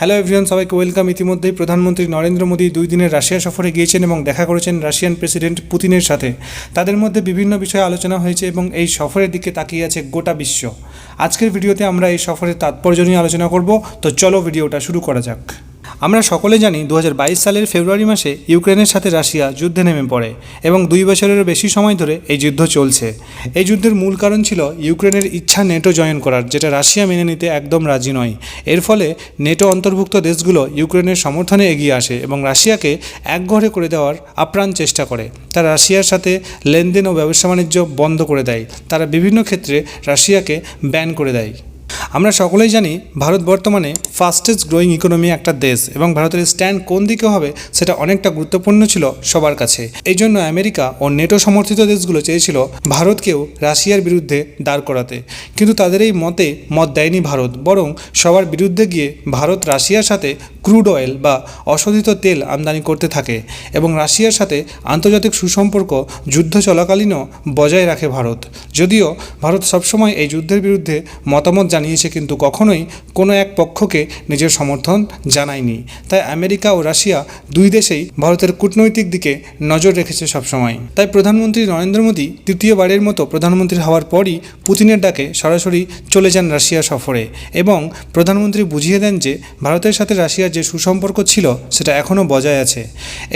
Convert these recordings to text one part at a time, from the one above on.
Hello everyone, সবাইকে welcome. ইতিমধ্যেই প্রধানমন্ত্রী নরেন্দ্র মোদী 2 দিনের রাশিয়া সফরে গিয়েছেন এবং দেখা করেছেন রাশিয়ান প্রেসিডেন্ট পুতিনের সাথে। তাদের মধ্যে বিভিন্ন বিষয়ে আলোচনা হয়েছে এবং এই সফরের দিকে তাকিয়ে আছে গোটা বিশ্ব। আজকের ভিডিওতে আমরা এই সফরের তাৎপর্য নিয়ে আলোচনা করব। তো চলো ভিডিওটা শুরু করা যাক। আমরা সকলে জানি 2022 সালের ফেব্রুয়ারি মাসে ইউক্রেনের সাথে রাশিয়া যুদ্ধে নেমে পড়ে এবং 2 বছরেরও বেশি সময় ধরে এই যুদ্ধ চলছে। এই যুদ্ধের মূল কারণ ছিল ইউক্রেনের ইচ্ছা নেটো জয়েন করার, যেটা রাশিয়া মেনে নিতে একদম রাজি নয়। এর ফলে নেটো অন্তর্ভুক্ত দেশগুলো ইউক্রেনের সমর্থনে এগিয়ে আসে এবং রাশিয়াকে একঘরে করে দেওয়ার আপ্রাণ চেষ্টা করে। তারা রাশিয়ার সাথে লেনদেন ও ব্যবসা বাণিজ্য বন্ধ করে দেয়। তারা বিভিন্ন ক্ষেত্রে রাশিয়াকে ব্যান করে দেয়। আমরা সকলেই জানি ভারত বর্তমানে ফাস্টেস্ট গ্রোয়িং ইকোনমি একটা দেশ এবং ভারতের স্ট্যান্ড কোন দিকে হবে সেটা অনেকটা গুরুত্বপূর্ণ ছিল সবার কাছে। এই জন্য আমেরিকা ও নেটো সমর্থিত দেশগুলো চেয়েছিল ভারতকেও রাশিয়ার বিরুদ্ধে দাঁড় করাতে, কিন্তু তাদের এই মত দেয়নি ভারত, বরং সবার বিরুদ্ধে গিয়ে ভারত রাশিয়ার সাথে ক্রুড অয়েল বা অশোধিত তেল আমদানি করতে থাকে এবং রাশিয়ার সাথে আন্তর্জাতিক সুসম্পর্ক যুদ্ধ চলাকালীনও বজায় রাখে ভারত। যদিও ভারত সবসময় এই যুদ্ধের বিরুদ্ধে মতামত জানিয়েছে, কিন্তু কখনোই কোনো এক পক্ষকে নিজের সমর্থন জানায়নি। তাই আমেরিকা ও রাশিয়া দুই দেশেই ভারতের কূটনৈতিক দিকে নজর রেখেছে সবসময়। তাই প্রধানমন্ত্রী নরেন্দ্র মোদী তৃতীয়বারের মতো প্রধানমন্ত্রী হওয়ার পরই পুতিনের ডাকে সরাসরি চলে যান রাশিয়া সফরে এবং প্রধানমন্ত্রী বুঝিয়ে দেন যে ভারতের সাথে রাশিয়ার যে সুসম্পর্ক ছিল সেটা এখনও বজায় আছে।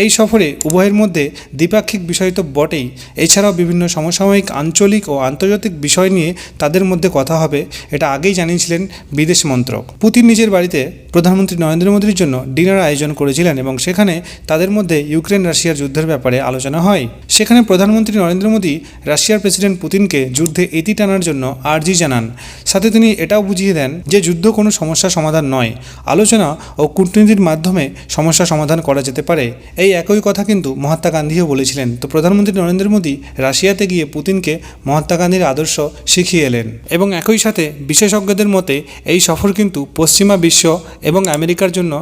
এই সফরে উভয়ের মধ্যে দ্বিপাক্ষিক বিষয় তো বটেই, এছাড়াও বিভিন্ন সমসাময়িক আঞ্চলিক ও আন্তর্জাতিক বিষয় নিয়ে তাদের মধ্যে কথা হবে, এটা আগেই জানিয়েছিলেন বিদেশ মন্ত্রক। পুতিন নিজের বাড়িতে প্রধানমন্ত্রী নরেন্দ্র মোদীর জন্য ডিনার আয়োজন করেছিলেন এবং সেখানে তাদের মধ্যে ইউক্রেন রাশিয়ার যুদ্ধের ব্যাপারে আলোচনা হয়। সেখানে প্রধানমন্ত্রী নরেন্দ্র মোদী রাশিয়ার প্রেসিডেন্ট পুতিনকে যুদ্ধে ইতি টানার জন্য আর্জি জানান। সাথে তিনি এটাও বুঝিয়ে দেন যে যুদ্ধ কোনো সমস্যা সমাধান নয়, আলোচনা ও কূটনীতির মাধ্যমে সমস্যা সমাধান করা যেতে পারে। এই একই কথা কিন্তু মহাত্মা গান্ধীও বলেছিলেন। তো প্রধানমন্ত্রী নরেন্দ্র মোদী রাশিয়াতে গিয়ে পুতিনকে মহাত্মা গান্ধীর আদর্শ শিখিয়ে এলেন এবং একই সাথে বিশেষজ্ঞদের মতে এই সফর কিন্তু পশ্চিমা বিশ্ব এবং আমেরিকার জন্য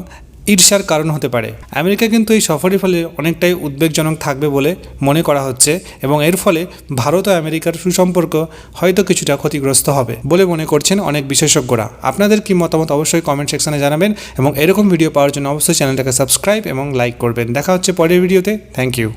ঈর্ষার কারণ হতে পারে। আমেরিকা কিন্তু এই সফরের ফলে অনেকটাই উদ্বেগজনক থাকবে বলে মনে করা হচ্ছে এবং এর ফলে ভারত ও আমেরিকার সুসম্পর্ক হয়তো কিছুটা ক্ষতিগ্রস্ত হবে বলে মনে করছেন অনেক বিশেষজ্ঞরা। আপনাদের কি মতামত অবশ্যই কমেন্ট সেকশনে জানাবেন এবং এরকম ভিডিও পাওয়ার জন্য অবশ্যই চ্যানেলটাকে সাবস্ক্রাইব এবং লাইক করবেন। দেখা হচ্ছে পরের ভিডিওতে। Thank you.